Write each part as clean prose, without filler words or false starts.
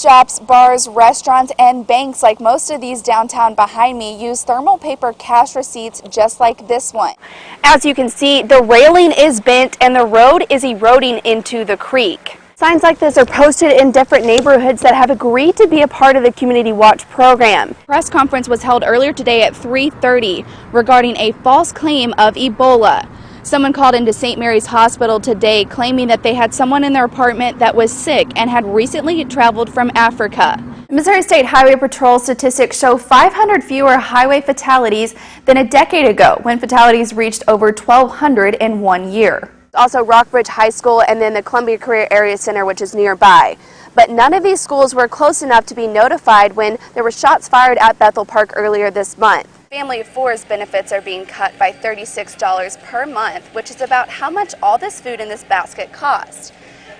shops, bars, restaurants, and banks like most of these downtown behind me use thermal paper cash receipts just like this one. As you can see, the railing is bent and the road is eroding into the creek. Signs like this are posted in different neighborhoods that have agreed to be a part of the Community Watch program. A press conference was held earlier today at 3:30 regarding a false claim of Ebola. Someone called into St. Mary's Hospital today claiming that they had someone in their apartment that was sick and had recently traveled from Africa. Missouri State Highway Patrol statistics show 500 fewer highway fatalities than a decade ago, when fatalities reached over 1,200 in 1 year. Also Rockbridge High School and then the Columbia Career Area Center, which is nearby. But none of these schools were close enough to be notified when there were shots fired at Bethel Park earlier this month. Family of Four's benefits are being cut by $36 per month, which is about how much all this food in this basket cost.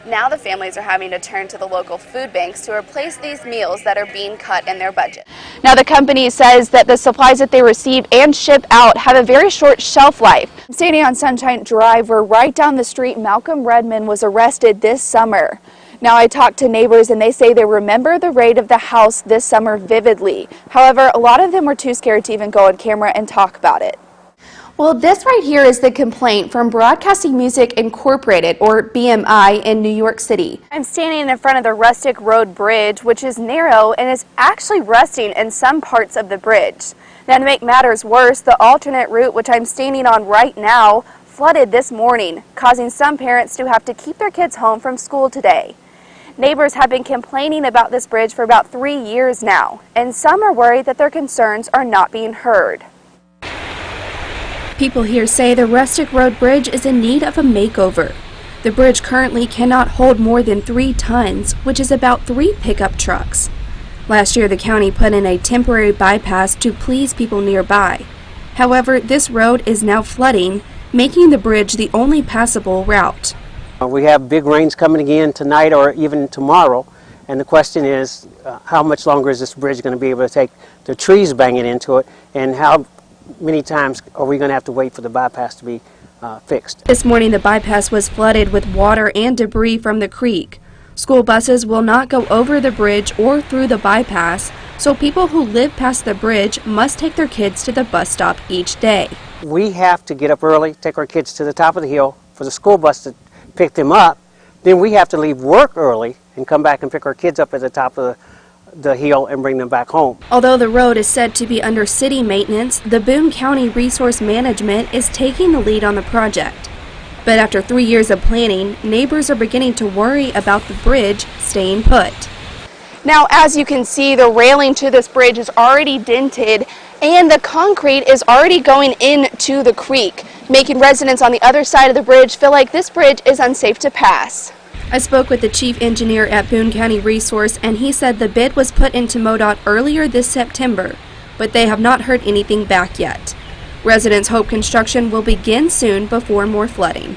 Now the families are having to turn to the local food banks to replace these meals that are being cut in their budget. Now the company says that the supplies that they receive and ship out have a very short shelf life. I'm standing on Sunshine Drive, where right down the street Malcolm Redmond was arrested this summer. Now I talked to neighbors and they say they remember the raid of the house this summer vividly. However, a lot of them were too scared to even go on camera and talk about it. Well, this right here is the complaint from Broadcasting Music Incorporated, or BMI, in New York City. I'm standing in front of the Rustic Road Bridge, which is narrow and is actually rusting in some parts of the bridge. Now, to make matters worse, the alternate route, which I'm standing on right now, flooded this morning, causing some parents to have to keep their kids home from school today. Neighbors have been complaining about this bridge for about 3 years now, and some are worried that their concerns are not being heard. People here say the Rustic Road Bridge is in need of a makeover. The bridge currently cannot hold more than 3 tons, which is about 3 pickup trucks. Last year, the county put in a temporary bypass to please people nearby. However, this road is now flooding, making the bridge the only passable route. We have big rains coming again tonight or even tomorrow, and the question is how much longer is this bridge going to be able to take the trees banging into it, and how many times are we going to have to wait for the bypass to be fixed. This morning the bypass was flooded with water and debris from the creek. School buses will not go over the bridge or through the bypass, so people who live past the bridge must take their kids to the bus stop each day. We have to get up early, take our kids to the top of the hill for the school bus to pick them up. Then we have to leave work early and come back and pick our kids up at the top of the hill and bring them back home. Although the road is said to be under city maintenance, the Boone County Resource Management is taking the lead on the project. But after 3 years of planning, neighbors are beginning to worry about the bridge staying put. Now, as you can see, the railing to this bridge is already dented and the concrete is already going into the creek, making residents on the other side of the bridge feel like this bridge is unsafe to pass. I spoke with the chief engineer at Boone County Resource, and he said the bid was put into MoDOT earlier this September, but they have not heard anything back yet. Residents hope construction will begin soon before more flooding.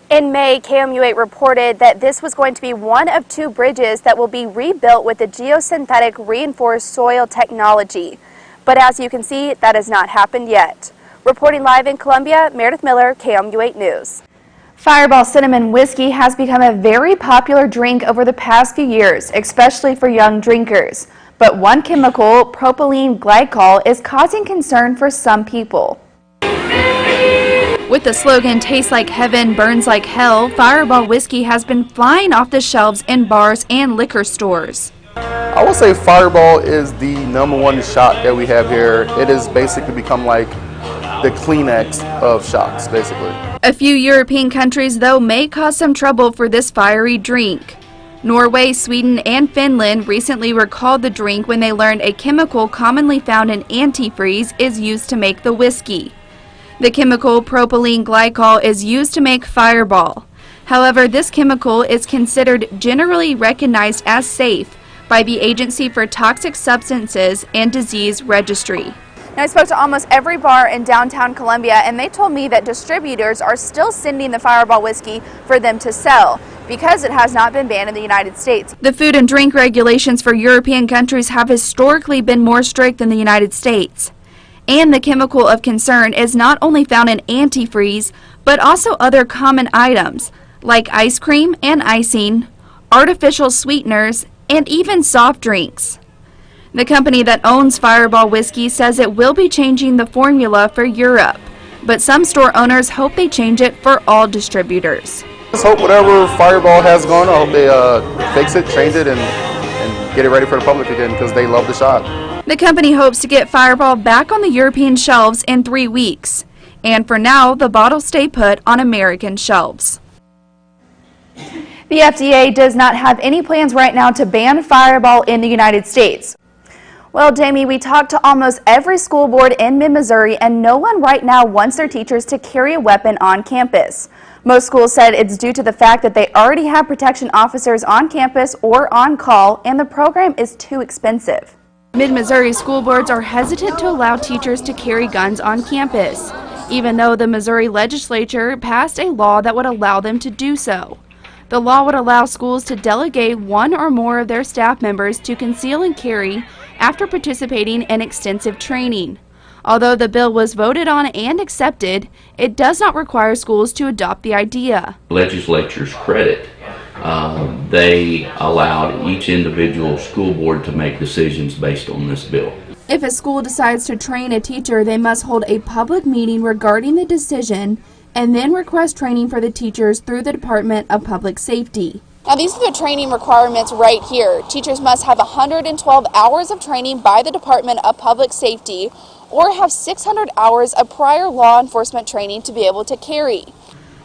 In May, KMU8 reported that this was going to be one of 2 bridges that will be rebuilt with the geosynthetic reinforced soil technology. But as you can see, that has not happened yet. Reporting live in Columbia, Meredith Miller, KMU8 News. Fireball Cinnamon Whiskey has become a very popular drink over the past few years, especially for young drinkers. But one chemical, propylene glycol, is causing concern for some people. With the slogan, "Tastes like heaven, burns like hell," Fireball Whiskey has been flying off the shelves in bars and liquor stores. I would say Fireball is the #1 shot that we have here. It has basically become like the Kleenex of shots, basically. A few European countries, though, may cause some trouble for this fiery drink. Norway, Sweden, and Finland recently recalled the drink when they learned a chemical commonly found in antifreeze is used to make the whiskey. The chemical propylene glycol is used to make Fireball. However, this chemical is considered generally recognized as safe by the Agency for Toxic Substances and Disease Registry. Now, I spoke to almost every bar in downtown Columbia, and they told me that distributors are still sending the Fireball whiskey for them to sell because it has not been banned in the United States. The food and drink regulations for European countries have historically been more strict than the United States. And the chemical of concern is not only found in antifreeze, but also other common items like ice cream and icing, artificial sweeteners, and even soft drinks. The company that owns Fireball Whiskey says it will be changing the formula for Europe, but some store owners hope they change it for all distributors. Just hope whatever Fireball has going on, I hope they fix it, change it, and get it ready for the public again because they love the shot. The company hopes to get Fireball back on the European shelves in 3 weeks. And for now, the bottles stay put on American shelves. The FDA does not have any plans right now to ban Fireball in the United States. Well, Jamie, we talked to almost every school board in mid-Missouri, and no one right now wants their teachers to carry a weapon on campus. Most schools said it's due to the fact that they already have protection officers on campus or on call, and the program is too expensive. Mid-Missouri school boards are hesitant to allow teachers to carry guns on campus, even though the Missouri legislature passed a law that would allow them to do so. The law would allow schools to delegate one or more of their staff members to conceal and carry after participating in extensive training. Although the bill was voted on and accepted, it does not require schools to adopt the idea. Legislature's credit, they allowed each individual school board to make decisions based on this bill. If a school decides to train a teacher, they must hold a public meeting regarding the decision and then request training for the teachers through the Department of Public Safety. Now, these are the training requirements right here. Teachers must have 112 hours of training by the Department of Public Safety or have 600 hours of prior law enforcement training to be able to carry.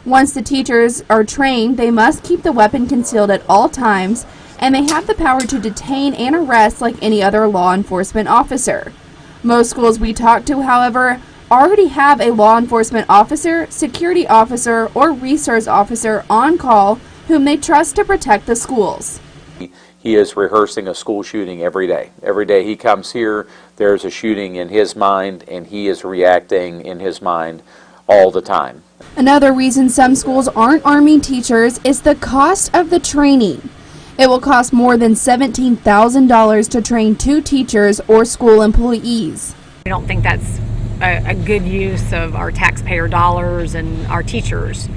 Once the teachers are trained, they must keep the weapon concealed at all times, and they have the power to detain and arrest like any other law enforcement officer. Most schools we talked to, however, already have a law enforcement officer, security officer, or resource officer on call whom they trust to protect the schools. He is rehearsing a school shooting every day. Every day he comes here, there's a shooting in his mind, and he is reacting in his mind all the time. Another reason some schools aren't arming teachers is the cost of the training. It will cost more than $17,000 to train 2 teachers or school employees. We don't think that's a good use of our taxpayer dollars and our teachers.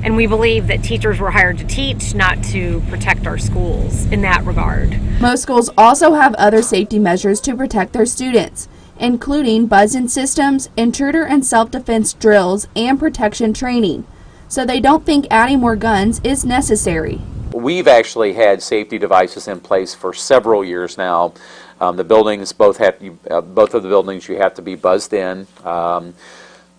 And we believe that teachers were hired to teach, not to protect our schools in that regard. Most schools also have other safety measures to protect their students, including buzz-in systems, intruder and self-defense drills, and protection training. So they don't think adding more guns is necessary. We've actually had safety devices in place for several years now. The buildings both of the buildings you have to be buzzed in.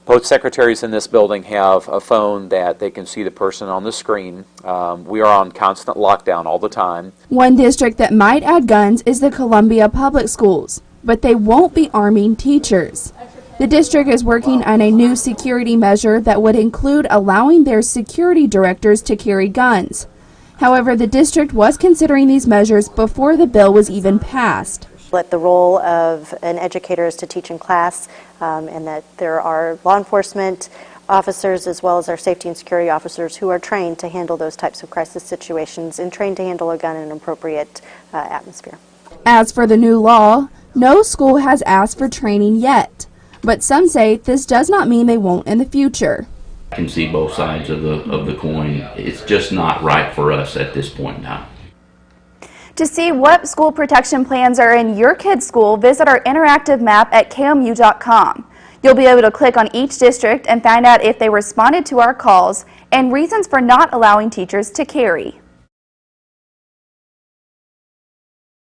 Both secretaries in this building have a phone that they can see the person on the screen. We are on constant lockdown all the time. One district that might add guns is the Columbia Public Schools, but they won't be arming teachers. The district is working on a new security measure that would include allowing their security directors to carry guns. However, the district was considering these measures before the bill was even passed. The role of an educator is to teach in class, and that there are law enforcement officers as well as our safety and security officers who are trained to handle those types of crisis situations and trained to handle a gun in an appropriate atmosphere. As for the new law, no school has asked for training yet, but some say this does not mean they won't in the future. I can see both sides of the coin. It's just not right for us at this point in time. To see what school protection plans are in your kid's school, visit our interactive map at KMU.com. You'll be able to click on each district and find out if they responded to our calls and reasons for not allowing teachers to carry.